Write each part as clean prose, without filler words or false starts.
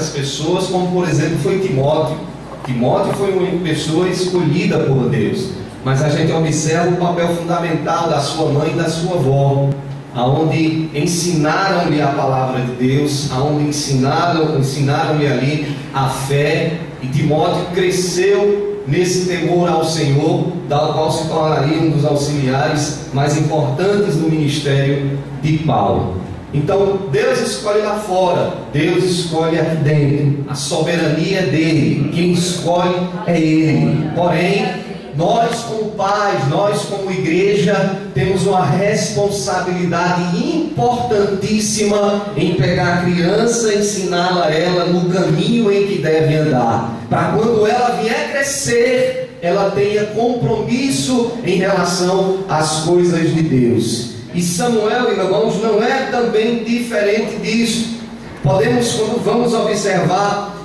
essas pessoas, como por exemplo foi Timóteo. Timóteo foi uma pessoa escolhida por Deus, mas a gente observa o papel fundamental da sua mãe e da sua avó, aonde ensinaram-lhe a palavra de Deus, aonde ensinaram-lhe ali a fé, e Timóteo cresceu nesse temor ao Senhor, da qual se tornaria um dos auxiliares mais importantes do ministério de Paulo. Então Deus escolhe lá fora, Deus escolhe aqui dentro, a soberania é dele, quem escolhe é ele. Porém, nós como pais, nós como igreja, temos uma responsabilidade importantíssima em pegar a criança e ensiná-la a ela no caminho em que deve andar, para quando ela vier crescer, ela tenha compromisso em relação às coisas de Deus. E Samuel, irmãos, não é também diferente disso. Podemos, quando vamos observar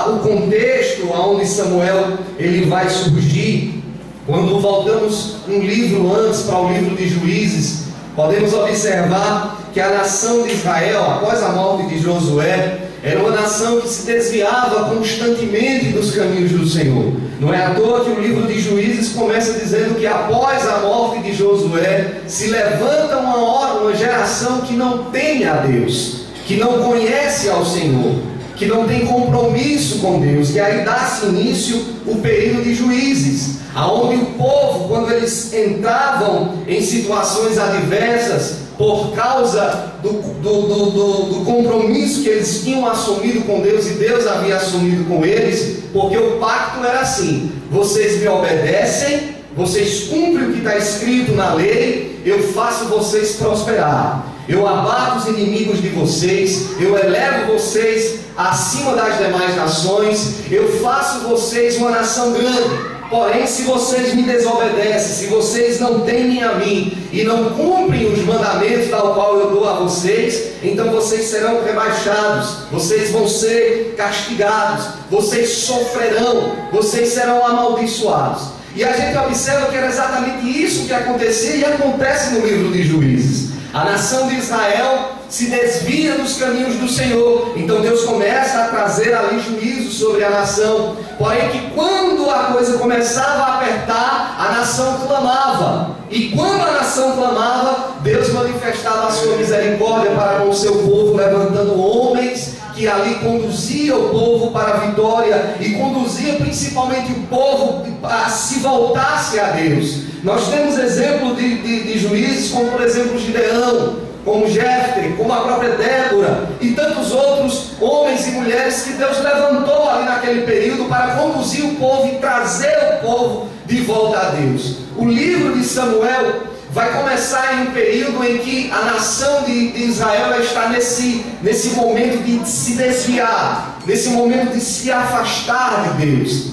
o contexto onde Samuel ele vai surgir, quando voltamos um livro antes para o livro de Juízes, podemos observar que a nação de Israel, após a morte de Josué, era uma nação que se desviava constantemente dos caminhos do Senhor. Não é à toa que o livro de Juízes começa dizendo que após a morte de Josué, se levanta uma geração que não teme a Deus, que não conhece ao Senhor, que não tem compromisso com Deus. E aí dá-se início o período de Juízes, aonde o povo, quando eles entravam em situações adversas, por causa do compromisso que eles tinham assumido com Deus, e Deus havia assumido com eles, porque o pacto era assim: vocês me obedecem, vocês cumprem o que está escrito na lei, eu faço vocês prosperar, eu abato os inimigos de vocês, eu elevo vocês acima das demais nações, eu faço vocês uma nação grande. Porém, se vocês me desobedecem, se vocês não temem a mim e não cumprem os mandamentos tal qual eu dou a vocês, então vocês serão rebaixados, vocês vão ser castigados, vocês sofrerão, vocês serão amaldiçoados. E a gente observa que era exatamente isso que acontecia e acontece no livro de Juízes. A nação de Israel se desvia dos caminhos do Senhor, então Deus começa a trazer ali juízo sobre a nação. Porém que quando a coisa começava a apertar, a nação clamava, e quando a nação clamava, Deus manifestava a sua misericórdia para com o seu povo, levantando homens que ali conduzia o povo para a vitória, e conduzia principalmente o povo a se voltasse a Deus. Nós temos exemplo de juízes, como por exemplo Gideão, como Jefté, como a própria Débora, e tantos outros homens e mulheres que Deus levantou ali naquele período para conduzir o povo e trazer o povo de volta a Deus. O livro de Samuel vai começar em um período em que a nação de Israel está nesse momento de se desviar, nesse momento de se afastar de Deus.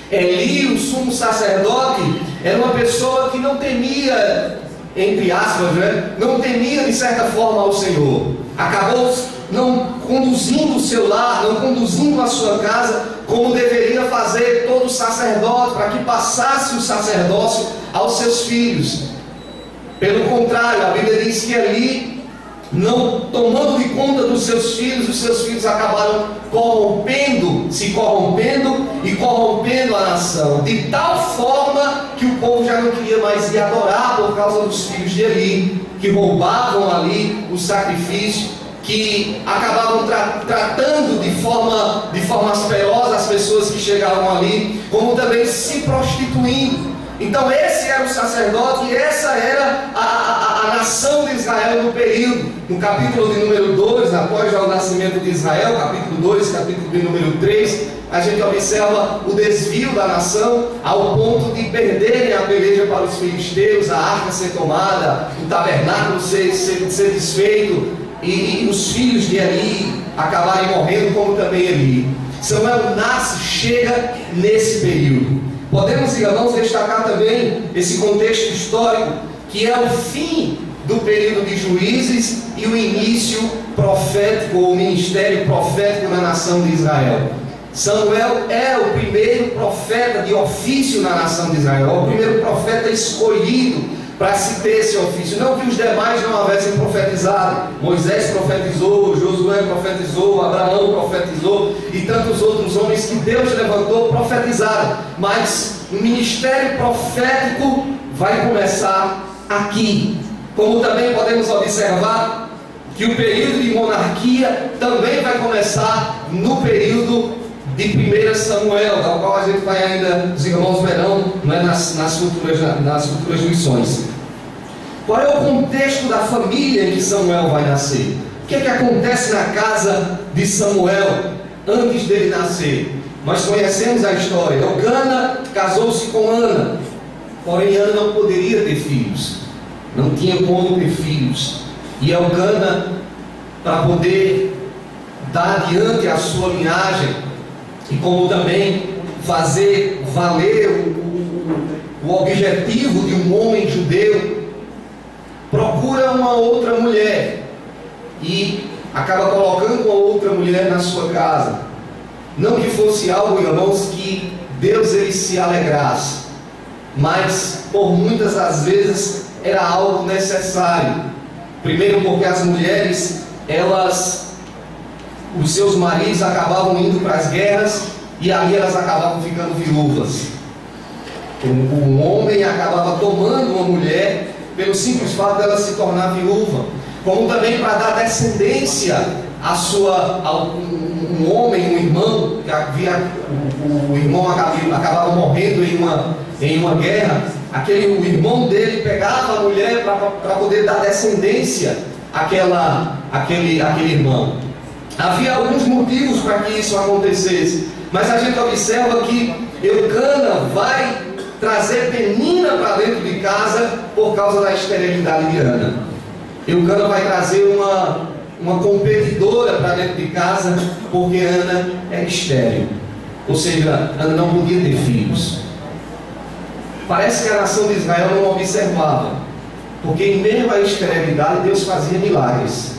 Eli, o sumo sacerdote, era uma pessoa que não temia, entre aspas, não temia de certa forma ao Senhor. Acabou não conduzindo o seu lar, não conduzindo a sua casa como deveria fazer todo sacerdote, para que passasse o sacerdócio aos seus filhos. Pelo contrário, a Bíblia diz que ali, não tomando de conta dos seus filhos, os seus filhos acabaram se corrompendo e corrompendo a nação, de tal forma que o povo já não queria mais ir adorar por causa dos filhos de Eli, que roubavam ali o sacrifício, que acabavam tratando de forma asperosa as pessoas que chegavam ali, como também se prostituindo. Então esse era o sacerdote e essa era a nação de Israel no período. No capítulo de número 2, após já o nascimento de Israel, capítulo 2, capítulo de número 3, a gente observa o desvio da nação ao ponto de perderem a peleja para os filisteus, a arca ser tomada, o tabernáculo ser desfeito e os filhos de Eli acabarem morrendo, como também Eli. Samuel nasce, chega nesse período. Podemos, irmãos, destacar também esse contexto histórico, que é o fim do período de Juízes e o início profético, ou ministério profético na nação de Israel. Samuel é o primeiro profeta de ofício na nação de Israel, o primeiro profeta escolhido para se ter esse ofício. Não que os demais não houvessem profetizado. Moisés profetizou, Josué profetizou, Abraão profetizou e tantos outros homens que Deus levantou profetizaram. Mas o ministério profético vai começar aqui. Como também podemos observar que o período de monarquia também vai começar no período de 1 Samuel, da qual a gente vai ainda, os irmãos verão, nas futuras lições. Qual é o contexto da família em que Samuel vai nascer? O que é que acontece na casa de Samuel antes dele nascer? Nós conhecemos a história. Elcana casou-se com Ana, porém Ana não poderia ter filhos, não tinha como ter filhos. E Elcana, para poder dar adiante a sua linhagem, e como também fazer valer o objetivo de um homem judeu, procura uma outra mulher e acaba colocando uma outra mulher na sua casa. Não que fosse algo, irmãos, que Deus ele se alegrasse, mas por muitas das vezes era algo necessário. Primeiro porque as mulheres, os seus maridos acabavam indo para as guerras e ali elas acabavam ficando viúvas. O homem acabava tomando uma mulher pelo simples fato dela se tornar viúva, como também para dar descendência um homem, um irmão, que o irmão acabava morrendo em uma guerra. O irmão dele pegava a mulher para poder dar descendência àquele irmão. Havia alguns motivos para que isso acontecesse, mas a gente observa que Eucana vai trazer Penina para dentro de casa por causa da esterilidade de Ana. Eucana vai trazer uma competidora para dentro de casa porque Ana é estéril, ou seja, Ana não podia ter filhos. Parece que a nação de Israel não observava, porque em meio à esterilidade Deus fazia milagres.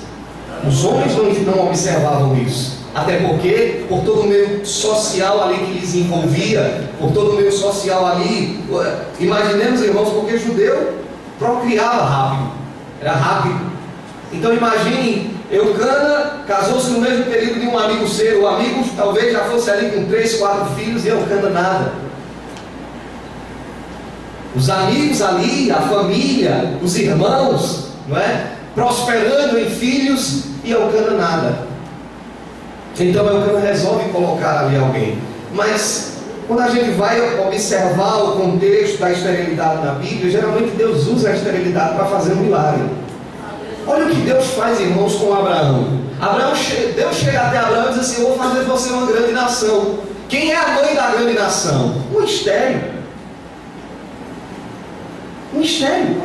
Os homens não observavam isso, até porque por todo o meio social ali que lhes envolvia, por todo o meio social ali, imaginemos, irmãos, porque judeu procriava rápido, era rápido. Então imagine, Eucana casou-se no mesmo período de um amigo seu. O amigo talvez já fosse ali com 3, 4 filhos e Eucana nada. Os amigos ali, a família, os irmãos, não é? Prosperando em filhos e Eucana nada. Então Eucana resolve colocar ali alguém. Mas quando a gente vai observar o contexto da esterilidade na Bíblia, geralmente Deus usa a esterilidade para fazer um milagre. Olha o que Deus faz, irmãos, com Abraão. Deus chega até Abraão e diz assim: eu vou fazer de você uma grande nação. Quem é a mãe da grande nação? Um estéril. Um estéril.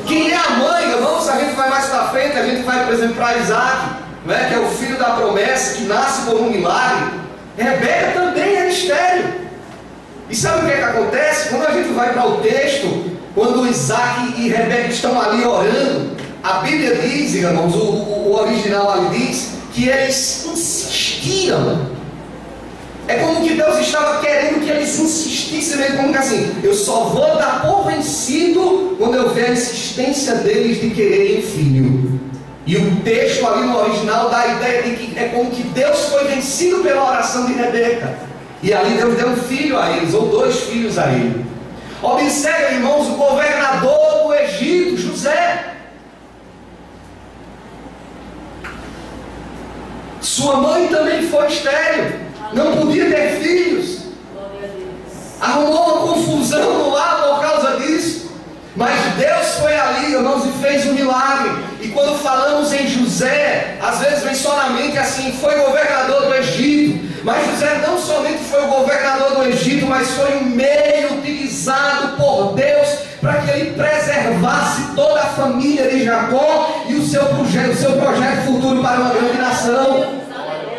Quem é a mãe, irmãos? A gente vai mais para frente, a gente vai, por exemplo, para Isaac, não é? Que é o filho da promessa, que nasce por um milagre. Rebeca também é estéril. E sabe o que acontece? Quando a gente vai para o texto, quando Isaac e Rebeca estão ali orando, a Bíblia diz, irmãos, o original ali diz, que eles insistiram. É como que Deus estava querendo que eles insistissem mesmo, como que assim, eu só vou dar por vencido quando eu ver a insistência deles de quererem filho. E o texto ali no original dá a ideia de que é como que Deus foi vencido pela oração de Rebeca. E ali Deus deu um filho a eles, ou 2 filhos a ele. Observe, irmãos, o governador do Egito, José. Sua mãe também foi estéril, não podia ter filhos. Arrumou uma confusão lá por causa disso. Mas Deus foi ali, irmãos, e fez um milagre. E quando falamos em José, às vezes vem só na mente assim: foi governador do Egito. Mas José não somente foi o governador do Egito, mas foi um meio utilizado por Deus para que ele preservasse toda a família de Jacó e o seu projeto futuro para uma grande nação.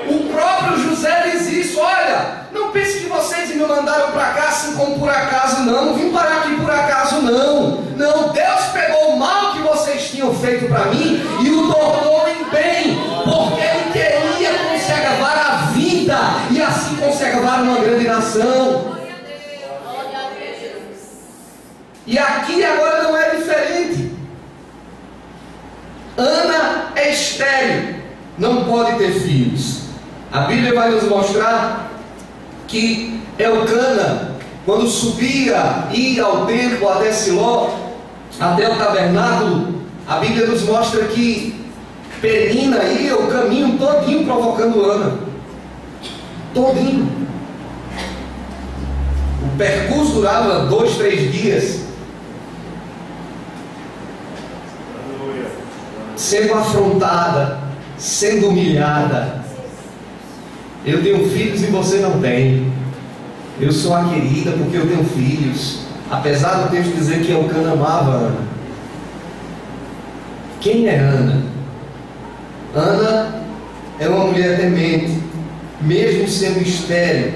O próprio José diz isso: olha, não pense que vocês me mandaram para cá assim como por acaso, não vim parar aqui por acaso, não. Deus pegou o mal que vocês tinham feito para mim e o tornou em bem, porque ele queria conservar a vida e assim conservar uma grande nação. E aqui agora não é diferente. Ana é estéril, não pode ter filhos. A Bíblia vai nos mostrar que Elcana, quando subia, ia ao templo até Siló, até o tabernáculo, a Bíblia nos mostra que Penina ia o caminho todinho provocando Ana. Todinho. O percurso durava 2, 3 dias. Sendo afrontada, sendo humilhada. Eu tenho filhos e você não tem. Eu sou a querida porque eu tenho filhos. Apesar do texto dizer que Elcana amava Ana. Quem é Ana? Ana é uma mulher temente, mesmo sendo estéril,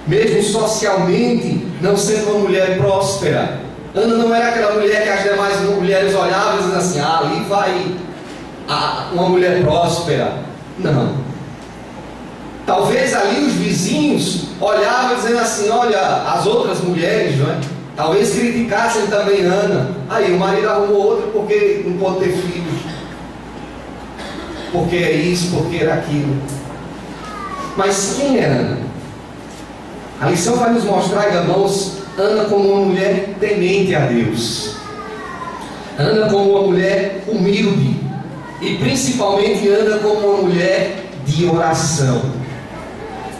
mesmo socialmente não sendo uma mulher próspera. Ana não era aquela mulher que as demais mulheres olhavam e diziam assim: ah, ali vai uma mulher próspera. Não. Talvez ali os vizinhos olhavam dizendo assim: olha, as outras mulheres, não é? Talvez criticassem também Ana. Aí o marido arrumou outra porque não pode ter filhos, porque é isso, porque era aquilo. Mas quem é Ana? A lição vai nos mostrar, irmãos, Ana como uma mulher temente a Deus, Ana como uma mulher humilde, e principalmente Ana como uma mulher de oração.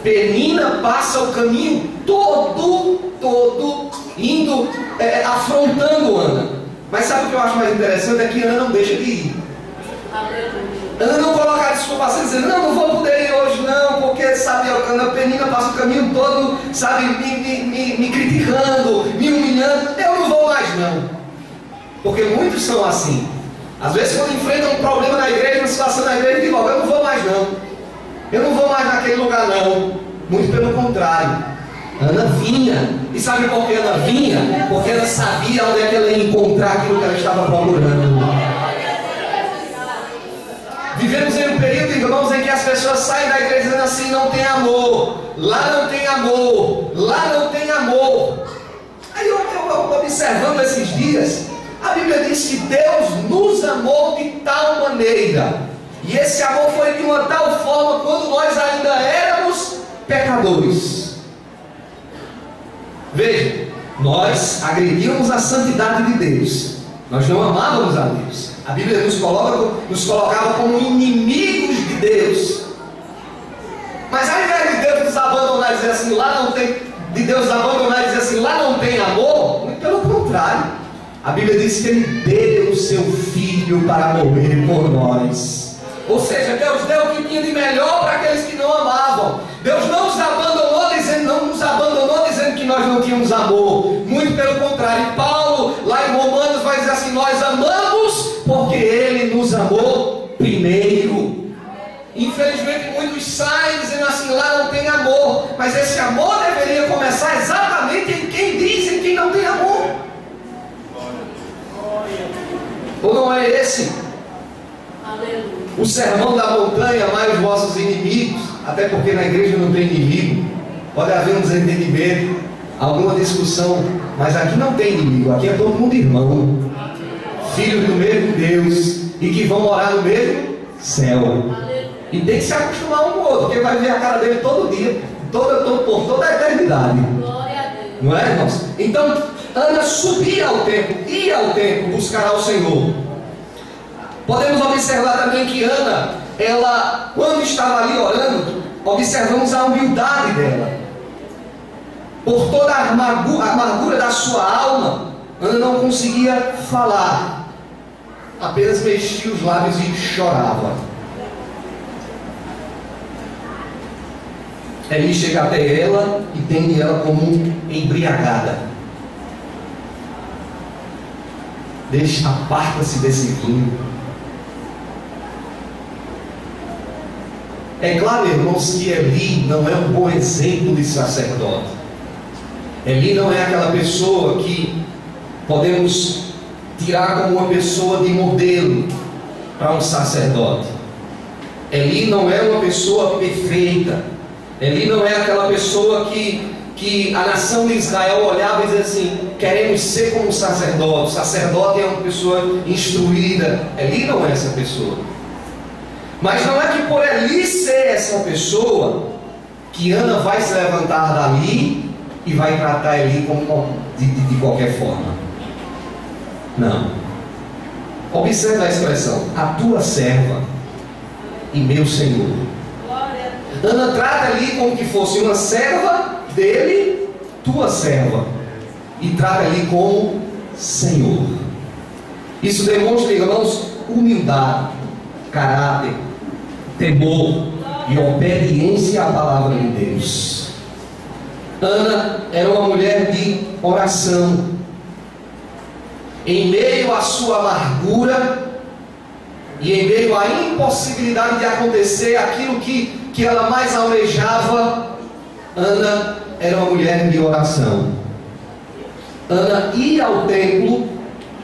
Penina passa o caminho todo indo, afrontando Ana. Mas sabe o que eu acho mais interessante? É que Ana não deixa de ir. Ana não coloca a desculpa assim, dizendo: não vou poder ir hoje não, porque sabe, a Penina passa o caminho todo, sabe, me criticando, me humilhando, eu não vou mais não. Porque muitos são assim. Às vezes quando enfrentam um problema na igreja, uma situação na igreja, dizem logo: eu não vou mais não, eu não vou mais naquele lugar não. Muito pelo contrário, Ana vinha. E sabe por que Ana vinha? Porque ela sabia onde é que ela ia encontrar aquilo que ela estava procurando. Vivemos em um período, irmãos, em que as pessoas saem da igreja dizendo assim: não tem amor, lá não tem amor, lá não tem amor. Aí eu observando esses dias, a Bíblia diz que Deus nos amou de tal maneira, e esse amor foi de uma tal forma quando nós ainda éramos pecadores. Veja, nós agredíamos a santidade de Deus, nós não amávamos a Deus. A Bíblia nos colocava como inimigos de Deus. Mas ao invés de Deus nos abandonar e dizer assim: lá não tem, de Deus abandonar e dizer assim: lá não tem amor, muito pelo contrário. A Bíblia diz que Ele deu o seu Filho para morrer por nós. Ou seja, Deus deu o que tinha de melhor para aqueles que não amavam. Deus não nos abandonou dizendo que nós não tínhamos amor. Muito pelo contrário. Paulo, lá em Romanos, vai dizer assim: nós amamos porque Ele nos amou primeiro. Infelizmente muitos saem dizendo assim: lá não tem amor. Mas esse amor deveria começar exatamente em quem diz em quem não tem amor. Ou não é esse o sermão da montanha: amai os vossos inimigos? Até porque na igreja não tem inimigo. Pode haver um desentendimento, alguma discussão, mas aqui não tem inimigo, aqui é todo mundo irmão, filho do mesmo Deus, e que vão morar no mesmo céu. E tem que se acostumar um com o outro, porque vai ver a cara dele todo dia, por toda a eternidade. Não é, irmãos? Então Ana subia ao templo, ia ao templo buscar ao Senhor. Podemos observar também que Ana, ela, quando estava ali orando, observamos a humildade dela. Por toda a amargura da sua alma, Ana não conseguia falar, apenas mexia os lábios e chorava. Eli chega até ela e tem ela como embriagada. Aparta-se desse vinho. É claro, irmãos, que Eli não é um bom exemplo de sacerdote. Eli não é aquela pessoa que podemos tirar como uma pessoa de modelo para um sacerdote. Eli não é uma pessoa perfeita. Eli não é aquela pessoa que que a nação de Israel olhava e dizia assim: queremos ser como um sacerdote. O sacerdote é uma pessoa instruída. Eli não é essa pessoa. Mas não é que por Eli ser essa pessoa que Ana vai se levantar dali e vai tratar Eli de qualquer forma. Não. Observe a expressão: a tua serva e meu Senhor. Ana trata ali como que fosse uma serva dele, tua serva, e trata ali como Senhor. Isso demonstra, irmãos, humildade, caráter, temor e obediência à palavra de Deus. Ana era uma mulher de oração. Em meio à sua amargura e em meio à impossibilidade de acontecer aquilo que ela mais almejava, Ana era uma mulher de oração. Ana ia ao templo,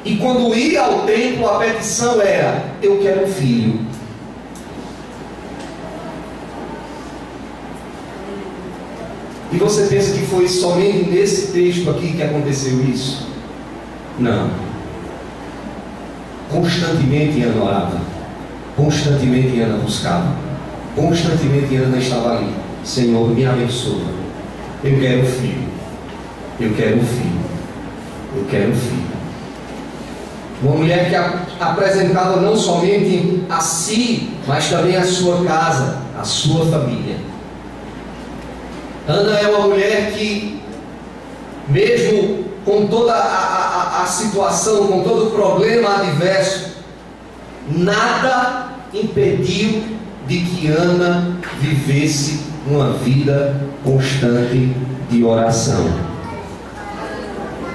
e quando ia ao templo a petição era: eu quero um filho. E você pensa que foi somente nesse texto aqui que aconteceu isso? Não. Constantemente Ana orava, constantemente Ana buscava, constantemente Ana estava ali: Senhor, me abençoa, eu quero um filho, eu quero um filho, eu quero um filho. Uma mulher que apresentava não somente a si, mas também a sua casa, a sua família. Ana é uma mulher que, mesmo com toda a situação, com todo o problema adverso, nada impediu de que Ana vivesse uma vida constante de oração.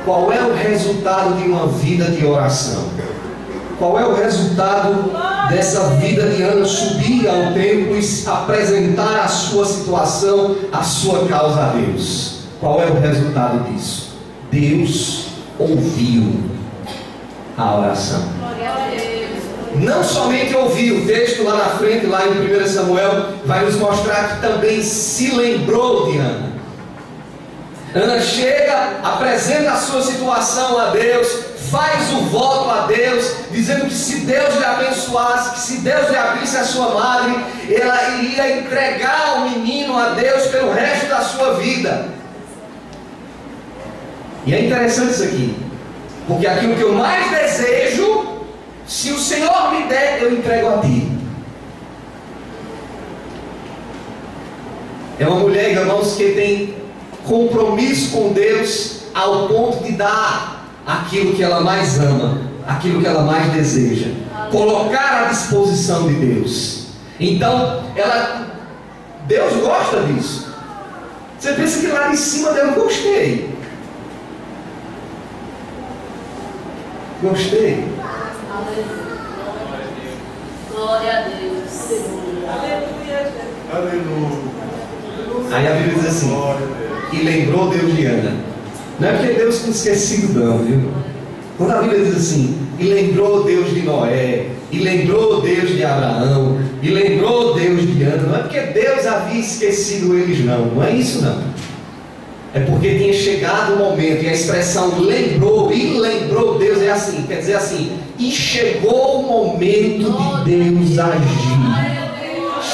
Qual é o resultado de uma vida de oração? Qual é o resultado dessa vida de Ana subir ao templo e apresentar a sua situação, a sua causa a Deus? Qual é o resultado disso? Deus ouviu a oração. Não somente ouviu, o texto lá na frente, lá em 1 Samuel, vai nos mostrar que também se lembrou de Ana. Ana chega, apresenta a sua situação a Deus, faz o voto a Deus, dizendo que se Deus lhe abençoasse, que se Deus lhe abrisse a sua madre, ela iria entregar o menino a Deus pelo resto da sua vida. E é interessante isso aqui, porque aquilo que eu mais desejo, se o Senhor me der, eu entrego a ti. É uma mulher, irmãos, que tem compromisso com Deus ao ponto de dar aquilo que ela mais ama, aquilo que ela mais deseja, colocar à disposição de Deus. Então, Deus gosta disso. Você pensa que lá em cima dela, gostei. Gostei. Glória a Deus. Aleluia. Aleluia. Aí a Bíblia diz assim: e lembrou Deus de Ana. Não é porque Deus tinha esquecido não, viu? Quando a Bíblia diz assim: e lembrou Deus de Noé, e lembrou Deus de Abraão, e lembrou Deus de Ana, não é porque Deus havia esquecido eles não é isso não. É porque tinha chegado o momento, e a expressão lembrou, e lembrou Deus é assim, quer dizer assim: e chegou o momento de Deus agir.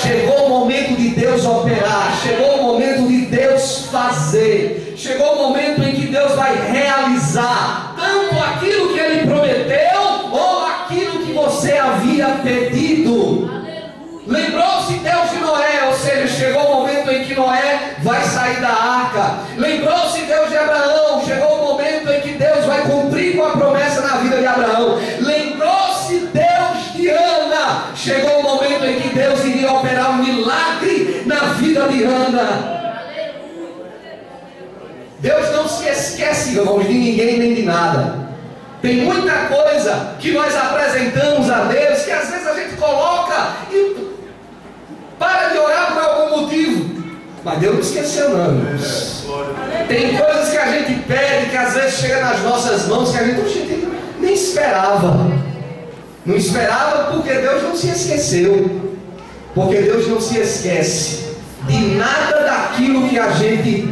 Chegou o momento de Deus operar, chegou o momento de Deus fazer, chegou o momento em que Deus vai realizar tanto aquilo que Ele prometeu, ou aquilo que você havia pedido. Lembrou-se Deus de Noé, ou seja, chegou o momento em que Noé vai sair da arca. Lembrou-se Deus de Abraão, chegou o momento em que Deus vai cumprir com a promessa na vida de Abraão. Lembrou-se Deus de Ana, chegou o momento em que Deus iria operar um milagre na vida de Ana. Deus não se esquece, irmãos, de ninguém nem de nada. Tem muita coisa que nós apresentamos a Deus que às vezes a gente coloca e para de orar por algum motivo, mas Deus não esqueceu não, irmãos. Tem coisas que a gente pede, que às vezes chega nas nossas mãos, que a gente nem esperava. Não esperava porque Deus não se esqueceu. Porque Deus não se esquece de nada daquilo que a gente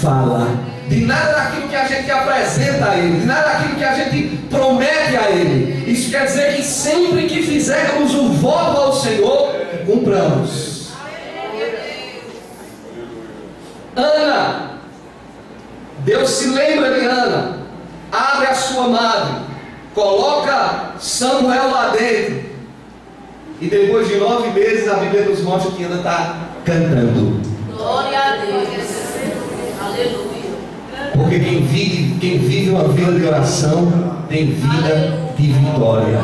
fala, de nada daquilo que a gente apresenta a Ele, de nada daquilo que a gente promete a Ele. Isso quer dizer que sempre que fizermos um voto ao Senhor, cumpramos. Ana, Deus se lembra de Ana, abre a sua madre, coloca Samuel lá dentro, e depois de 9 meses a Bíblia nos mostra que Ana está cantando. Glória a Deus. Aleluia. Porque quem vive uma vida de oração tem vida de vitória.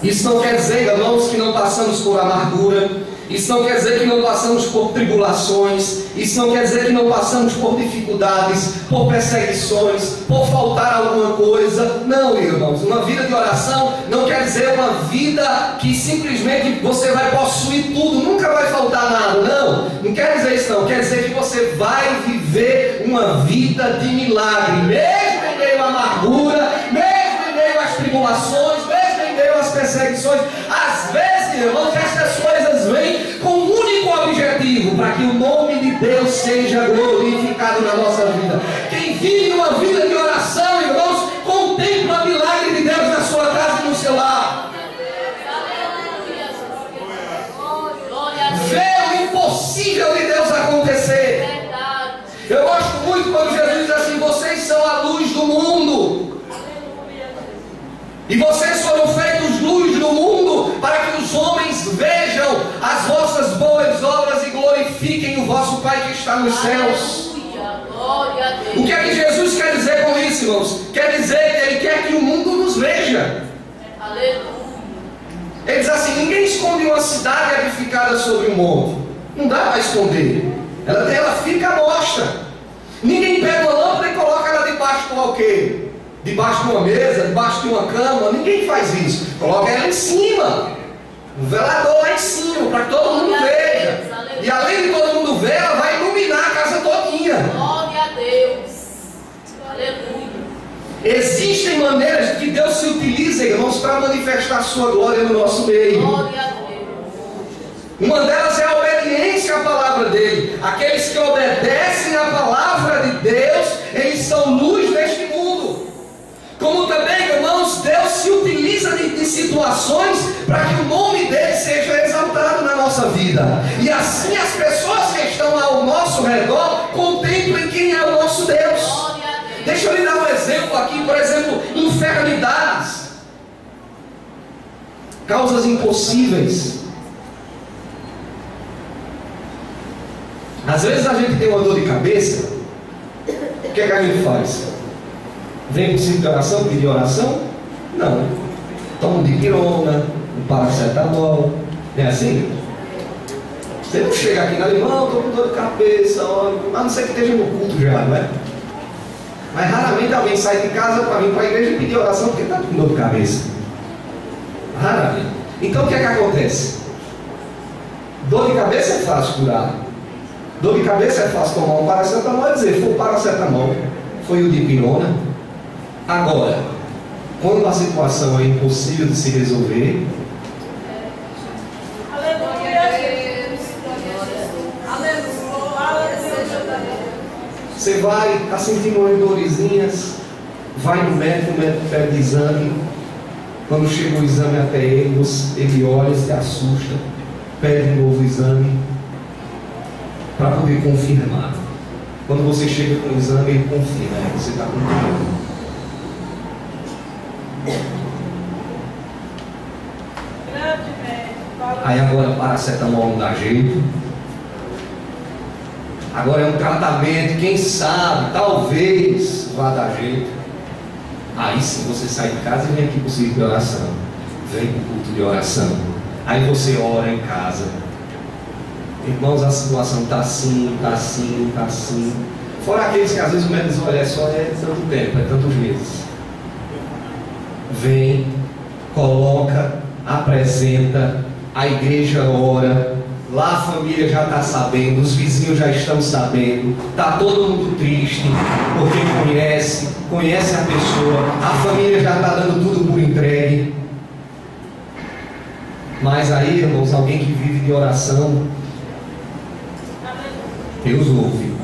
Isso não quer dizer, irmãos, que não passamos por amargura. Isso não quer dizer que não passamos por tribulações. Isso não quer dizer que não passamos por dificuldades, por perseguições, por faltar alguma coisa. Não, irmãos, uma vida de oração não quer dizer uma vida que simplesmente você vai possuir tudo, nunca vai faltar nada. Não quer dizer isso não. Quer dizer que você vai viver uma vida de milagre, mesmo em meio à amargura, mesmo em meio às tribulações, mesmo em meio às perseguições. Às vezes, irmãos, estas coisas vêm com um único objetivo, para que o nome de Deus seja glorificado na nossa vida. Quem vive uma vida de oração, irmãos, contempla o milagre de Deus na sua casa e no seu lar. Vê o impossível de Deus acontecer. Eu gosto muito quando Jesus diz assim: vocês são a luz do mundo, e vocês foram feitos luz do mundo, para que os homens vejam as vossas boas obras e glorifiquem o vosso Pai que está nos céus. O que é que Jesus quer dizer com isso, irmãos? Quer dizer que Ele quer que o mundo nos veja. Ele diz assim: ninguém esconde uma cidade edificada sobre um monte. Não dá para esconder. Ela fica à mostra. Ninguém pega uma lâmpada e coloca ela debaixo do alqueire, debaixo de uma mesa, debaixo de uma cama. Ninguém faz isso. Coloca ela em cima, um velador lá em cima, para que todo mundo veja. E além de todo mundo ver, ela vai iluminar a casa todinha. Glória a Deus. Aleluia. Existem maneiras que Deus se utiliza, irmãos, para manifestar a sua glória no nosso meio. Glória a Deus. Uma delas é a obediência à palavra dele. Aqueles que obedecem à palavra de Deus, eles são luz neste mundo. Como também, irmãos, Deus se utiliza de situações para que o nome dele seja exaltado na nossa vida. E assim as pessoas que estão ao nosso redor contemplem quem é o nosso Deus. Deixa eu lhe dar um exemplo aqui, por exemplo, enfermidades, causas impossíveis. Às vezes a gente tem uma dor de cabeça, o que é que a gente faz? Vem para o centro de oração, pedir oração? Não. Toma um dipirona, um paracetamol, é assim? Você não chega aqui, irmão, estou com dor de cabeça, olha, a não ser que esteja no culto já, não é? Mas raramente alguém sai de casa para vir para a igreja e pedir oração porque está com dor de cabeça. Raramente. Então o que é que acontece? Dor de cabeça é fácil curar. Dor de cabeça é fácil tomar um paracetamol e dizer: foi o paracetamol, foi o dipirona. Agora, quando a situação é impossível de se resolver, você vai, está sentindo umas dorzinhas, vai no médico, o médico pede exame. Quando chega o exame até ele, ele olha, se assusta, pede um novo exame para poder confirmar. Quando você chega com o exame, ele confirma, você está com dor. Aí agora paracetamol não dá jeito. Agora é um tratamento, quem sabe, talvez vá dar jeito. Aí sim você sai de casa e vem aqui para o círculo de oração. Vem para o culto de oração. Aí você ora em casa. Irmãos, a situação está assim, está assim, está assim. Fora aqueles que às vezes o médico diz: olha, é só tanto tempo, é tantos meses. Vem, coloca, apresenta, a igreja ora. Lá a família já está sabendo, os vizinhos já estão sabendo, está todo mundo triste, porque conhece a pessoa, a família já está dando tudo por entregue. Mas aí, irmãos, alguém que vive de oração, Deus ouve.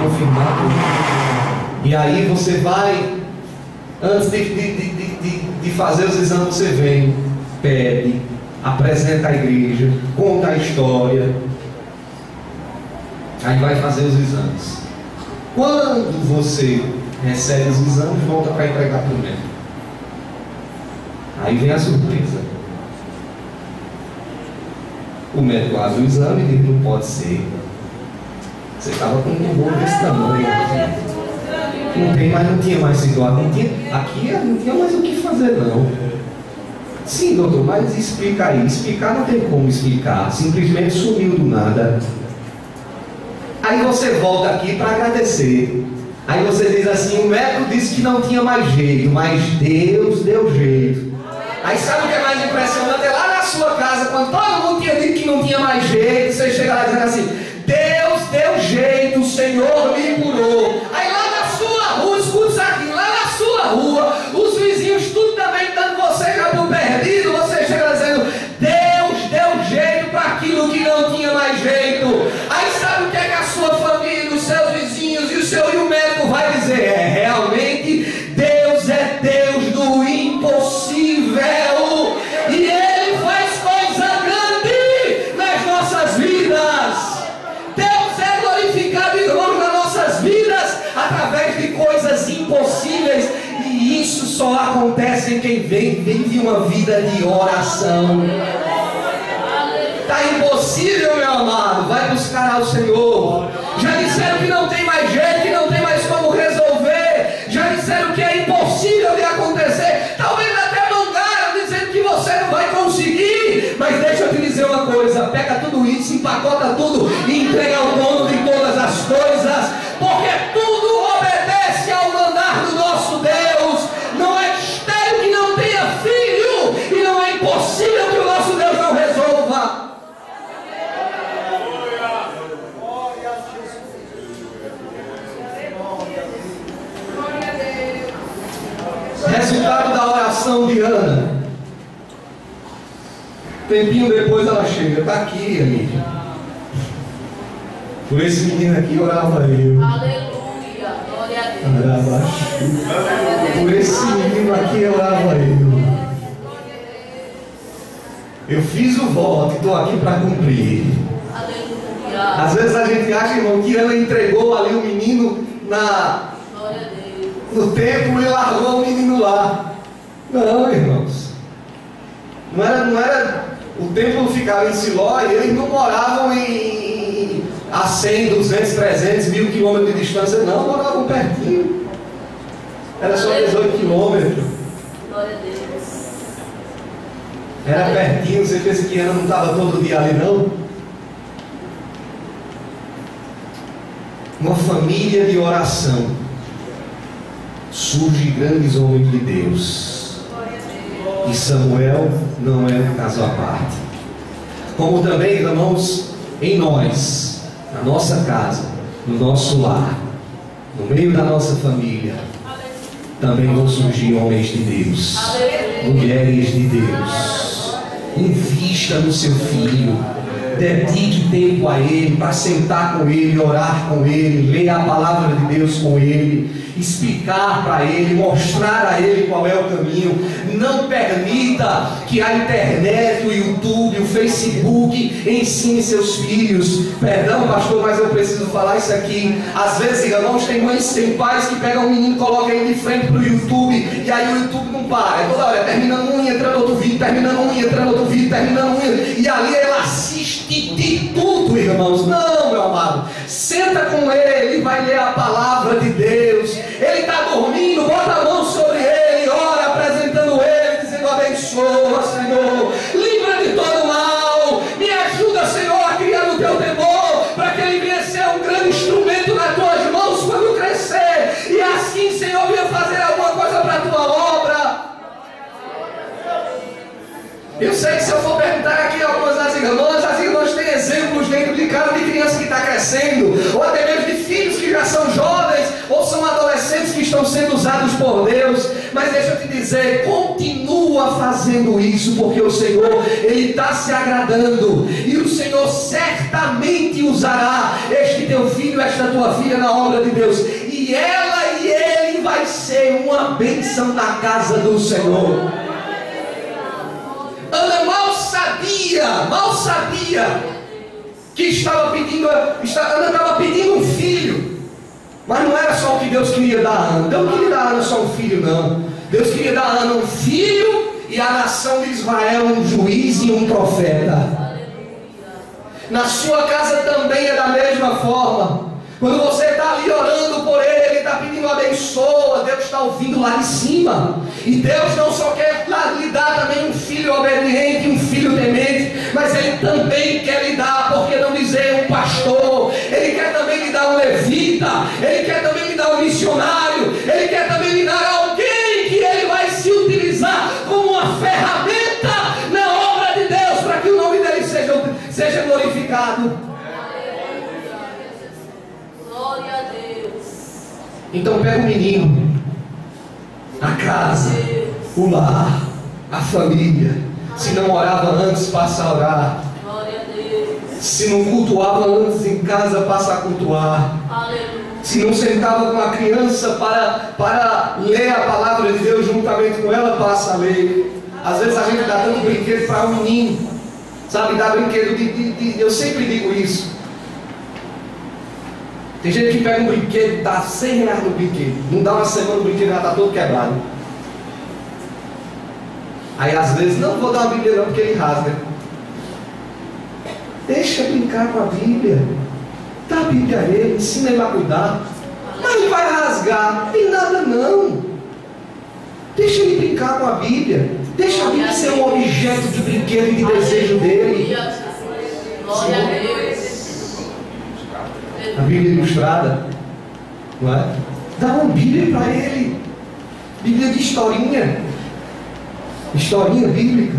confirmar tudo. E aí você vai, antes de fazer os exames, você vem, pede, apresenta a igreja, conta a história. Aí vai fazer os exames. Quando você recebe os exames, volta para entregar para o médico. Aí vem a surpresa. O médico abre o exame e diz: não pode ser. Você estava com um tumor desse tamanho. Não tem mais, não tinha mais situação. Aqui não tinha mais o que fazer, não. Sim, doutor, mas explica aí. Explicar não tem como explicar. Simplesmente sumiu do nada. Aí você volta aqui para agradecer. Aí você diz assim: o médico disse que não tinha mais jeito, mas Deus deu jeito. Aí sabe o que é mais impressionante? É lá na sua casa, quando todo mundo tinha dito que não tinha mais jeito, você chega lá dizendo assim: Deus deu jeito, o Senhor me curou. Aí lá na sua rua, escuta isso aqui, lá na sua rua, os vizinhos tudo também dando você já por perdido, você chega lá dizendo: Deus deu jeito para aquilo que não tinha mais jeito. Aí sabe o que é que a sua família, os seus vizinhos e o médico vai dizer? É, realmente Deus é Deus do impossível, e Ele faz coisa grande nas nossas vidas. Deus é glorificado, irmãos, nas nossas vidas através de coisas impossíveis, e isso só acontece em quem vive uma vida de oração. Está impossível, meu amado, vai buscar ao Senhor. Já disseram que não tem mais jeito, que não tem mais como resolver. Já disseram que é impossível de acontecer. Talvez até mandaram dizendo que você não vai conseguir. Mas deixa eu te dizer uma coisa: pega tudo isso, empacota tudo e entrega ao dono de todas as coisas, porque tudo obedece ao mandar do nosso Deus. Não é estéril que não tenha filho, e não é impossível que o nosso Deus não resolva. Resultado da oração de Ana. Tempinho depois ela chega: está aqui, amiga. Por esse menino aqui orava eu. Aleluia, glória a Deus. Por esse menino aqui orava eu. Eu fiz o voto e estou aqui para cumprir. Aleluia. Às vezes a gente acha, irmão, que ela entregou ali o menino no templo e largou o menino lá. Não, irmãos. Não era o templo ficava em Siló e eles não moravam a 100, 200, 300, 1000 quilômetros de distância. Não, moravam pertinho. Era só 18 quilômetros. Glória a Deus. Era pertinho. Você pensa que Ana não estava todo dia ali, não? Uma família de oração, surge grandes homens de Deus. E Samuel não é um caso à parte. Como também, irmãos, em nós, na nossa casa, no nosso lar, no meio da nossa família, também vão surgir homens de Deus, mulheres de Deus. Invista no seu filho. Dedique tempo a ele, para sentar com ele, orar com ele, ler a palavra de Deus com ele, explicar para ele, mostrar a ele qual é o caminho. Não permita que a internet, o YouTube, o Facebook ensine seus filhos. Perdão, pastor, mas eu preciso falar isso aqui. Às vezes, irmãos, tem mães, tem pais que pegam um menino, colocam ele de frente para o YouTube, e aí o YouTube não para. É toda hora, terminando um e entrando outro vídeo, terminando um e entrando outro vídeo, terminando um e ali ela assiste de tudo, irmãos. Não, meu amado, senta com ele, vai ler a palavra de Deus. Ele está dormindo, bota a mão sobre ele, ora apresentando ele, dizendo: abençoa, Senhor, livra de todo mal, me ajuda, Senhor, a criar o teu temor, para que ele venha ser um grande instrumento nas tuas mãos quando crescer, e assim, Senhor, venha fazer alguma coisa para a tua obra. Eu sei que se eu for perguntar aqui a algumas das irmãs, as irmãs têm exemplos dentro de casa de criança que está crescendo, ou até mesmo de filhos que já são jovens, ou são adolescentes que estão sendo usados por Deus. Mas deixa eu te dizer, continua fazendo isso, porque o Senhor, Ele está se agradando, e o Senhor certamente usará este teu filho, esta tua filha na obra de Deus, e ela e ele vai ser uma bênção na casa do Senhor. Ana mal sabia que Ana estava pedindo um filho, mas não era só o que Deus queria dar a Ana. Deus não queria dar a Ana só um filho, não. Deus queria dar a Ana um filho e a nação de Israel um juiz e um profeta. Na sua casa também é da mesma forma. Quando você está ali orando por ele, está pedindo abençoa, Deus está ouvindo lá de cima. E Deus não só quer lhe dar também um filho obediente, um filho temente, mas ele também quer lhe dar, por que não dizer, um pastor. Ele quer também lhe dar um levita, ele quer também lhe dar um missionário, ele quer também lhe dar alguém que ele vai se utilizar como uma ferramenta na obra de Deus, para que o nome dele seja glorificado. Então pega o menino, a casa, o lar, a família. Se não orava antes, passa a orar. Se não cultuava antes em casa, passa a cultuar. Se não sentava com a criança para ler a palavra de Deus juntamente com ela, passa a ler. Às vezes a gente dá tanto brinquedo para um menino, sabe, dá brinquedo eu sempre digo isso. Tem gente que pega um brinquedo, dá R$100 no brinquedo, não dá uma semana, o brinquedo já está todo quebrado. Aí às vezes, não vou dar uma Bíblia não, porque ele rasga. Deixa brincar com a Bíblia, dá a Bíblia a ele, ensina ele a cuidar. Mas ele vai rasgar, não tem nada não. Deixa ele brincar com a Bíblia, deixa a Bíblia ser um objeto de brinquedo e de desejo dele. Glória a Deus. A Bíblia ilustrada, não é? Dá uma Bíblia para ele, Bíblia de historinha bíblica.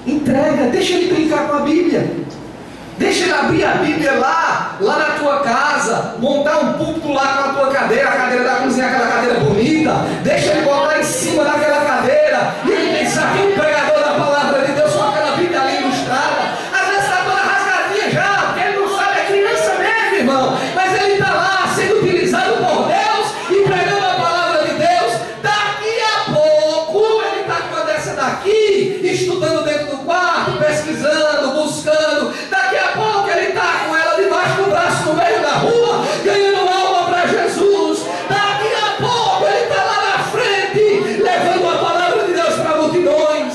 Entrega, deixa ele brincar com a Bíblia, deixa ele abrir a Bíblia lá na tua casa, montar um púlpito lá com a tua cadeira, a cadeira da cozinha, aquela cadeira bonita, deixa ele botar em cima daquela cadeira e ele pensar que é um pregador da palavra de Deus com aquela Bíblia ali ilustrada. Às vezes está toda rasgadinha já, porque ele não sabe, é criança mesmo, irmão, mas ele está lá sendo utilizado por Deus e pregando a palavra de Deus. Daqui a pouco ele está com uma dessa daqui, estudando dentro do quarto, pesquisando, buscando. Daqui a pouco ele está com ela debaixo do braço no meio da rua, ganhando alma para Jesus. Daqui a pouco ele está lá na frente, levando a palavra de Deus para multidões.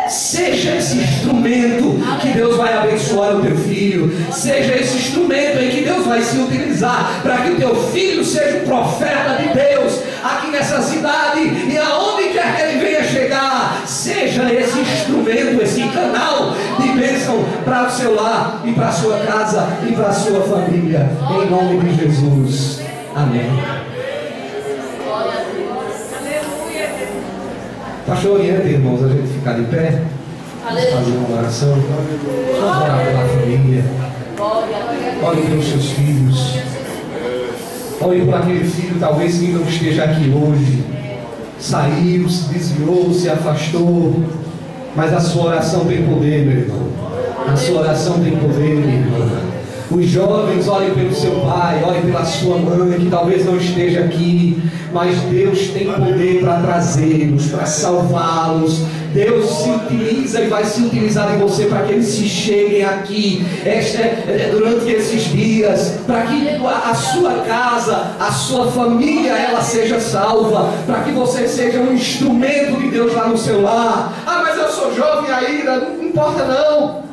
Seja esse instrumento que Deus vai abençoar o teu filho. Seja esse instrumento em que Deus vai se utilizar para que o teu filho seja um profeta de Deus aqui nessa cidade e aonde quer que ele venha chegar. Seja esse instrumento, esse canal de bênção para o seu lar e para a sua casa e para a sua família, em nome de Jesus. Amém. Pastor, orienta, irmãos, a gente ficar de pé, fazer uma oração. Vamos orar pela família. Ore pelos seus filhos. Ore por aquele filho, talvez que não esteja aqui hoje. Saiu, se desviou, se afastou. Mas a sua oração tem poder, meu irmão. A sua oração tem poder, minha irmã. Os jovens, olhem pelo seu pai, olhem pela sua mãe, que talvez não esteja aqui, mas Deus tem poder para trazê-los, para salvá-los. Deus se utiliza e vai se utilizar em você para que eles se cheguem aqui durante esses dias, para que a sua casa, a sua família, ela seja salva, para que você seja um instrumento de Deus lá no seu lar. Ah, mas eu sou jovem ainda, não importa não.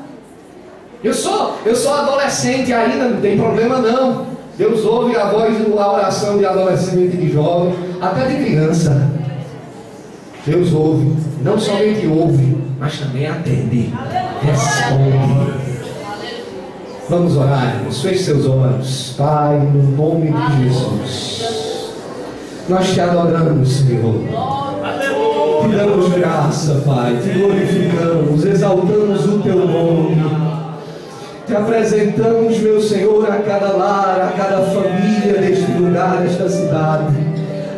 Eu sou adolescente ainda, não tem problema não. Deus ouve a voz, a oração de adolescente, de jovem, até de criança. Deus ouve, não somente ouve, mas também atende, responde. Vamos orar, irmãos, feche seus olhos. Pai, no nome de Jesus, nós te adoramos, Senhor. Te damos graça, Pai, te glorificamos, exaltamos o teu nome. Te apresentamos, meu Senhor, a cada lar, a cada família deste lugar, desta cidade,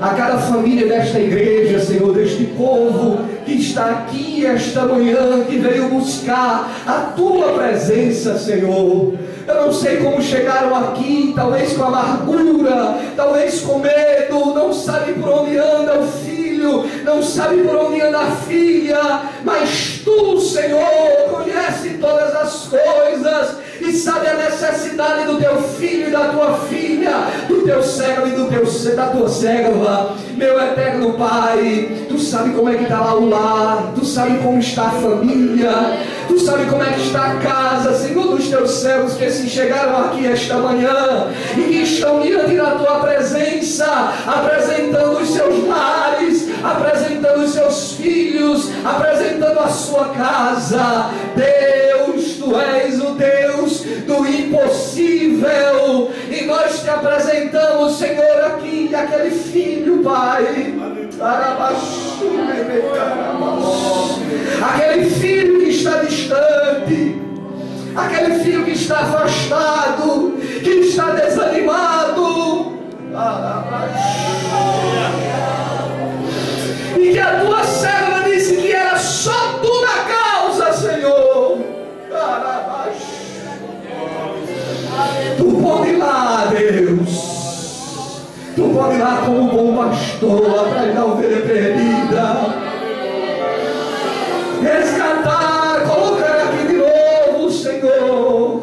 a cada família desta igreja, Senhor, deste povo que está aqui esta manhã, que veio buscar a tua presença, Senhor. Eu não sei como chegaram aqui, talvez com amargura, talvez com medo, não sabe por onde anda o filho, não sabe por onde anda a filha, mas tu, Senhor, conhece todas as coisas e sabe a necessidade do teu filho e da tua filha, do teu servo e da tua serva. Meu eterno Pai, tu sabe como é que está lá o lar, tu sabe como está a família, tu sabe como é que está a casa, Senhor, dos teus servos que se chegaram aqui esta manhã e que estão diante da tua presença, apresentando os seus lares, apresentando os seus filhos, apresentando a sua casa. Deus, tu és o Deus do impossível, e nós te apresentamos, Senhor, aqui aquele filho, Pai. Aquele filho que está distante, aquele filho que está afastado, que está desanimado, e que a tua serva disse que era só tu na causa, Senhor. Tu pode ir lá, Deus. Tu pode ir lá como um bom pastor, atrás da ovelha perdida, resgatar, colocar aqui de novo, Senhor.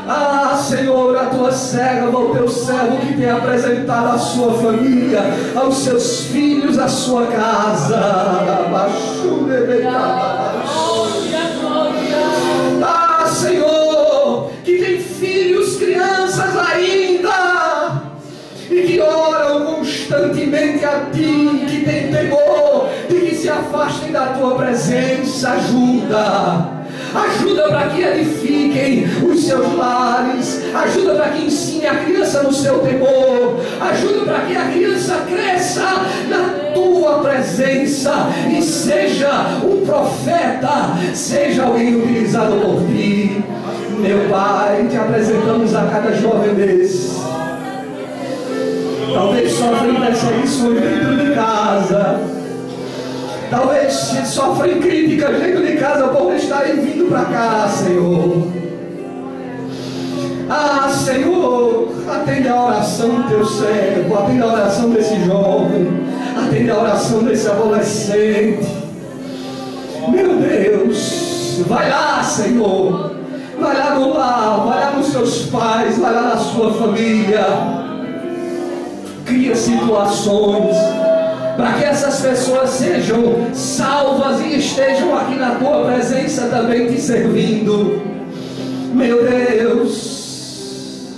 Ah, Senhor, a tua serva, o teu servo que tem apresentado a sua família, aos seus filhos, a sua casa. Ah, Senhor, que tem filhos, crianças ainda, e que oram constantemente a Ti, que tem temor de que se afastem da Tua presença. Ajuda para que edifiquem os seus lares, ajuda para que ensine a criança no seu temor, ajuda para que a criança cresça na tua presença e seja um profeta, seja alguém utilizado por ti. Meu Pai, te apresentamos a cada jovem desse, talvez sofrem perseguições dentro de casa, talvez sofrem críticas dentro de casa por estarem vindo para cá, Senhor. Ah, Senhor, atende a oração do teu servo, atende a oração desse jovem, atende a oração desse adolescente. Meu Deus, vai lá, Senhor, vai lá no lar, vai lá nos seus pais, vai lá na sua família, cria situações para que essas pessoas sejam salvas e estejam aqui na tua presença também te servindo. Meu Deus,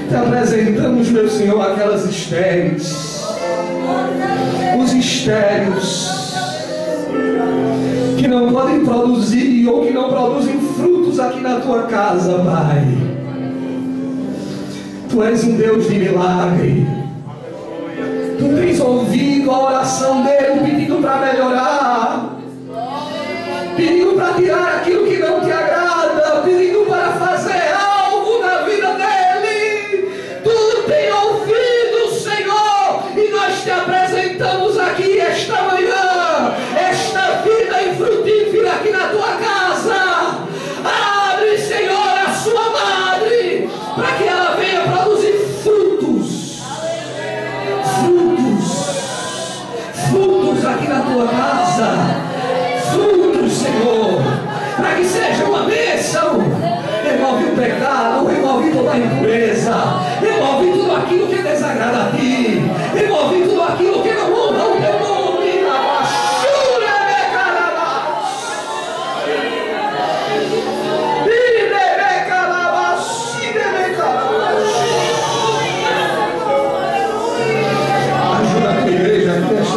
te apresentamos, meu Senhor, aquelas estéreis, os estéreos que não podem produzir ou que não produzem frutos aqui na tua casa, Pai. Tu és um Deus de milagre. Tu tens ouvido a oração dele, pedindo para melhorar, pedindo para tirar aquilo que não te agrada, pedindo para fazer algo na vida dele. Tu tens ouvido, Senhor, e nós te apresentamos aqui esta manhã, esta vida infrutífera aqui na tua casa. Abre, Senhor, a sua madre, para que ela venha produzir frutos aqui na tua casa, frutos, Senhor, para que seja uma bênção. Remove o pecado, remove toda a impureza, remove tudo aquilo que desagrada a ti, remove tudo aquilo que não honra o teu nome.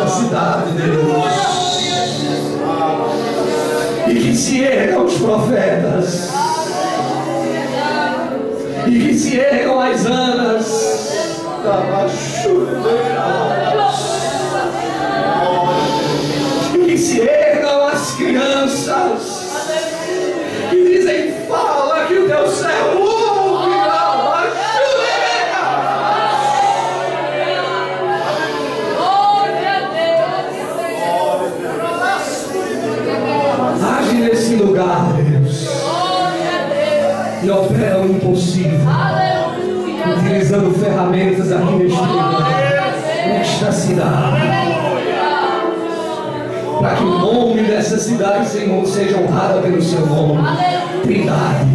Cidade, Deus, e que se ergam os profetas, e que se ergam as anas, e que se ergam as crianças, que dizem: fala que o teu servo ouve. e opera o impossível, Aleluia. utilizando ferramentas aqui neste lugar, nesta cidade, para que o nome dessa cidade, Senhor, seja honrado pelo seu nome. Trindade,